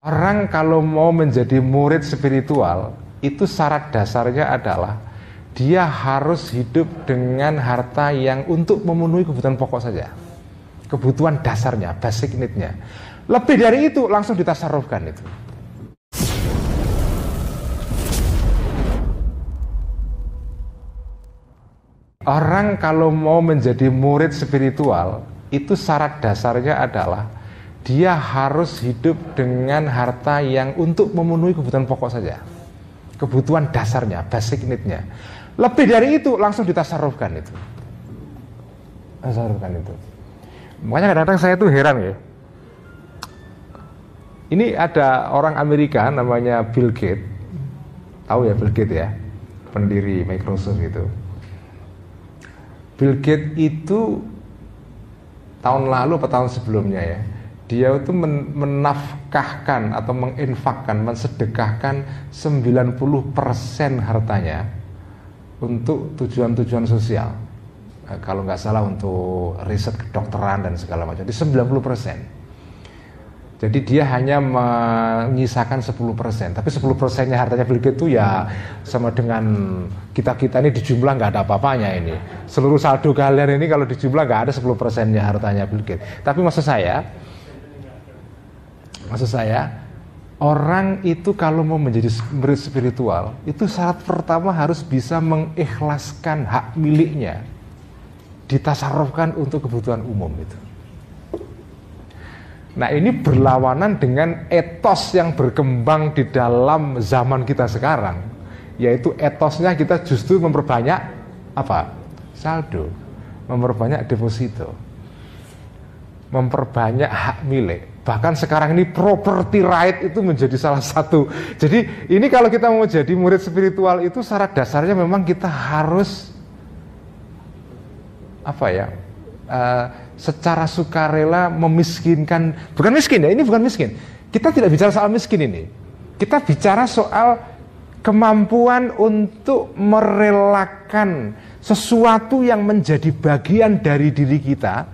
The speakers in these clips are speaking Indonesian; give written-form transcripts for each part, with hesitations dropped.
Orang kalau mau menjadi murid spiritual, itu syarat dasarnya adalah dia harus hidup dengan harta yang untuk memenuhi kebutuhan pokok saja. Kebutuhan dasarnya, basic need-nya. Lebih dari itu langsung ditasarrufkan itu. Orang kalau mau menjadi murid spiritual, itu syarat dasarnya adalah dia harus hidup dengan harta yang untuk memenuhi kebutuhan pokok saja. Kebutuhan dasarnya, basic need-nya. Lebih dari itu langsung ditasarrufkan itu. Tasarrufkan itu. Makanya kadang-kadang saya tuh heran ya. Ini ada orang Amerika namanya Bill Gates. Tahu ya Bill Gates ya? Pendiri Microsoft itu. Bill Gates itu tahun lalu atau tahun sebelumnya ya, dia itu menafkahkan atau menginfakkan, mensedekahkan 90% hartanya untuk tujuan-tujuan sosial. Kalau nggak salah untuk riset kedokteran dan segala macam, di 90%. Jadi dia hanya menyisakan 10%, tapi 10%-nya hartanya Bill Gates itu ya sama dengan kita-kita ini dijumlah nggak ada apa-apanya ini. Seluruh saldo kalian ini kalau dijumlah nggak ada 10%-nya hartanya Bill Gates. Tapi maksud saya, orang itu kalau mau menjadi murid spiritual, itu syarat pertama harus bisa mengikhlaskan hak miliknya, ditasarrufkan untuk kebutuhan umum itu. Nah ini berlawanan dengan etos yang berkembang di dalam zaman kita sekarang, yaitu etosnya kita justru memperbanyak apa? Saldo, memperbanyak deposito, memperbanyak hak milik. Bahkan sekarang ini property right itu menjadi salah satu. Jadi ini kalau kita mau jadi murid spiritual itu syarat dasarnya memang kita harus apa ya? Secara sukarela memiskinkan, bukan miskin ya, ini bukan miskin. Kita tidak bicara soal miskin ini. Kita bicara soal kemampuan untuk merelakan sesuatu yang menjadi bagian dari diri kita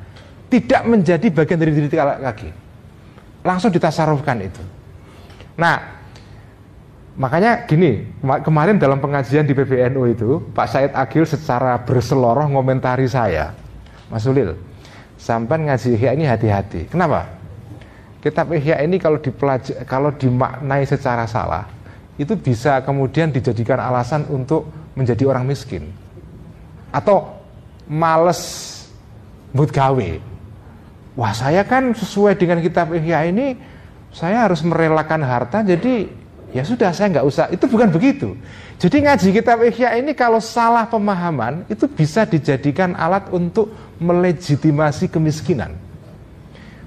tidak menjadi bagian dari diri kita lagi. Langsung ditasarrufkan itu. Nah, makanya gini, kemarin dalam pengajian di PBNU itu, Pak Said Agil secara berseloroh ngomentari saya, Mas Ulil, sampai ngaji Ihya ini hati-hati. Kenapa? Kitab Ihya ini kalau dimaknai secara salah, itu bisa kemudian dijadikan alasan untuk menjadi orang miskin. Atau males but gawe. Wah, saya kan sesuai dengan kitab Ihya ini, saya harus merelakan harta, jadi ya sudah saya nggak usah. Itu bukan begitu. Jadi ngaji kitab Ihya ini kalau salah pemahaman, itu bisa dijadikan alat untuk melegitimasi kemiskinan.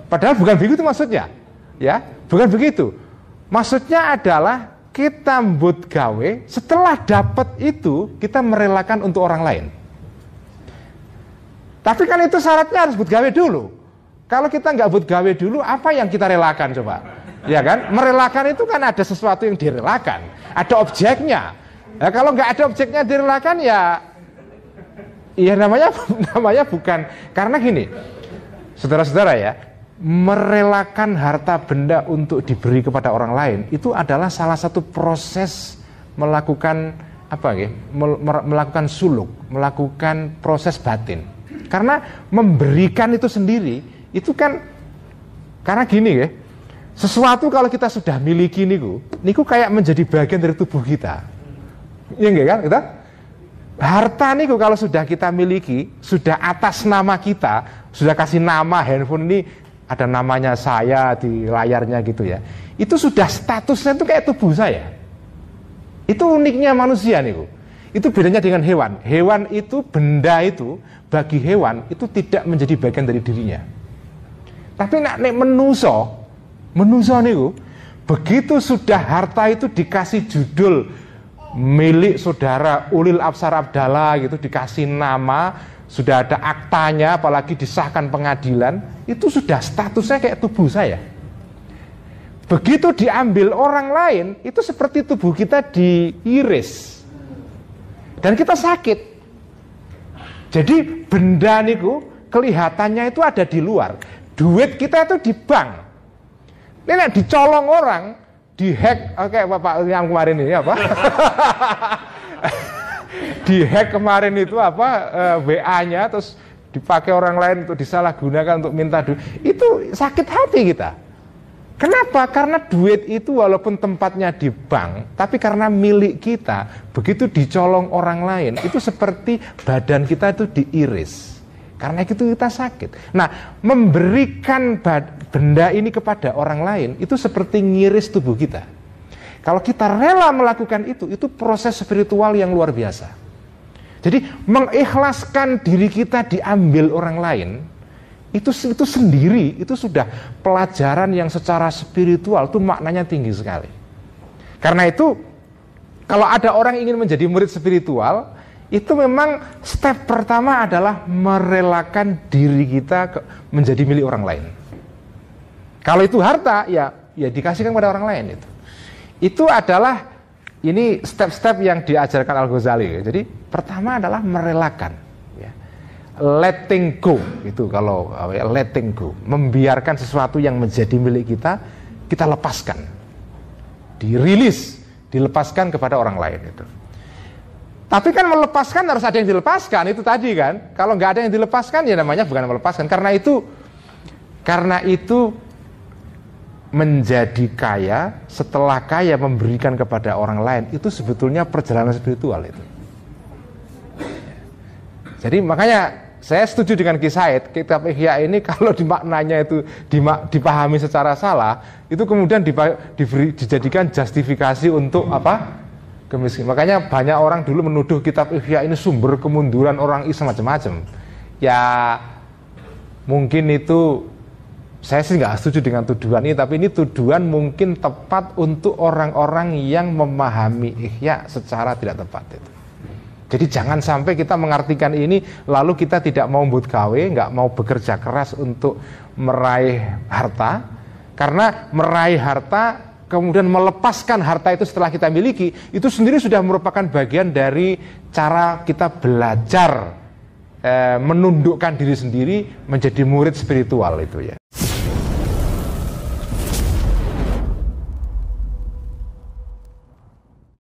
Padahal bukan begitu maksudnya, ya, bukan begitu. Maksudnya adalah kita mbut gawe, setelah dapat itu kita merelakan untuk orang lain. Tapi kan itu syaratnya harus mbut gawe dulu. Kalau kita nggak mbut gawe dulu, apa yang kita relakan coba? Ya kan? Merelakan itu kan ada sesuatu yang direlakan, ada objeknya. Nah, kalau nggak ada objeknya direlakan ya namanya bukan. Karena gini, saudara-saudara ya, merelakan harta benda untuk diberi kepada orang lain itu adalah salah satu proses melakukan melakukan suluk, melakukan proses batin. Karena memberikan itu sendiri itu kan, karena gini ya, sesuatu kalau kita sudah miliki niku kayak menjadi bagian dari tubuh kita. Iya enggak kan? Kita harta niku kalau sudah kita miliki, sudah atas nama kita, sudah kasih nama handphone ini ada namanya saya di layarnya gitu ya. Itu sudah statusnya itu kayak tubuh saya. Itu uniknya manusia niku. Itu bedanya dengan hewan. Hewan itu, benda itu bagi hewan itu tidak menjadi bagian dari dirinya. Tapi nek menuso niku, begitu sudah harta itu dikasih judul milik saudara Ulil Absar Abdallah gitu, dikasih nama, sudah ada aktanya, apalagi disahkan pengadilan, itu sudah statusnya kayak tubuh saya. Begitu diambil orang lain, itu seperti tubuh kita diiris dan kita sakit. Jadi benda niku kelihatannya itu ada di luar. Duit kita itu di bank. Ini dicolong orang, dihack, oke Bapak yang kemarin ini apa? Dihack kemarin itu apa WA-nya, terus dipakai orang lain untuk disalahgunakan untuk minta duit. Itu sakit hati kita. Kenapa? Karena duit itu walaupun tempatnya di bank, tapi karena milik kita, begitu dicolong orang lain, itu seperti badan kita itu diiris. Karena itu kita sakit. Nah, memberikan benda ini kepada orang lain, itu seperti ngiris tubuh kita. Kalau kita rela melakukan itu proses spiritual yang luar biasa. Jadi, mengikhlaskan diri kita diambil orang lain, itu sendiri, itu sudah pelajaran yang secara spiritual itu maknanya tinggi sekali. Karena itu, kalau ada orang ingin menjadi murid spiritual, itu memang step pertama adalah merelakan diri kita menjadi milik orang lain. Kalau itu harta, ya dikasihkan kepada orang lain itu. Itu adalah ini step-step yang diajarkan Al-Ghazali. Jadi pertama adalah merelakan. Letting go, itu kalau letting go, membiarkan sesuatu yang menjadi milik kita, kita lepaskan, dirilis, dilepaskan kepada orang lain itu. Tapi kan melepaskan harus ada yang dilepaskan, itu tadi kan. Kalau nggak ada yang dilepaskan ya namanya bukan melepaskan. Karena itu menjadi kaya, setelah kaya memberikan kepada orang lain, itu sebetulnya perjalanan spiritual itu. Jadi makanya saya setuju dengan Ki Said, kitab Ihya ini kalau dimaknanya itu dipahami secara salah, itu kemudian dijadikan justifikasi untuk apa? Kemiskinan. Makanya banyak orang dulu menuduh kitab Ihya ini sumber kemunduran orang Islam macam-macam. Ya mungkin itu saya sih nggak setuju dengan tuduhan ini, tapi ini tuduhan mungkin tepat untuk orang-orang yang memahami Ihya secara tidak tepat itu. Jadi jangan sampai kita mengartikan ini lalu kita tidak mau buat gawe, nggak mau bekerja keras untuk meraih harta. Karena meraih harta kemudian melepaskan harta itu setelah kita miliki, itu sendiri sudah merupakan bagian dari cara kita belajar menundukkan diri sendiri menjadi murid spiritual itu ya.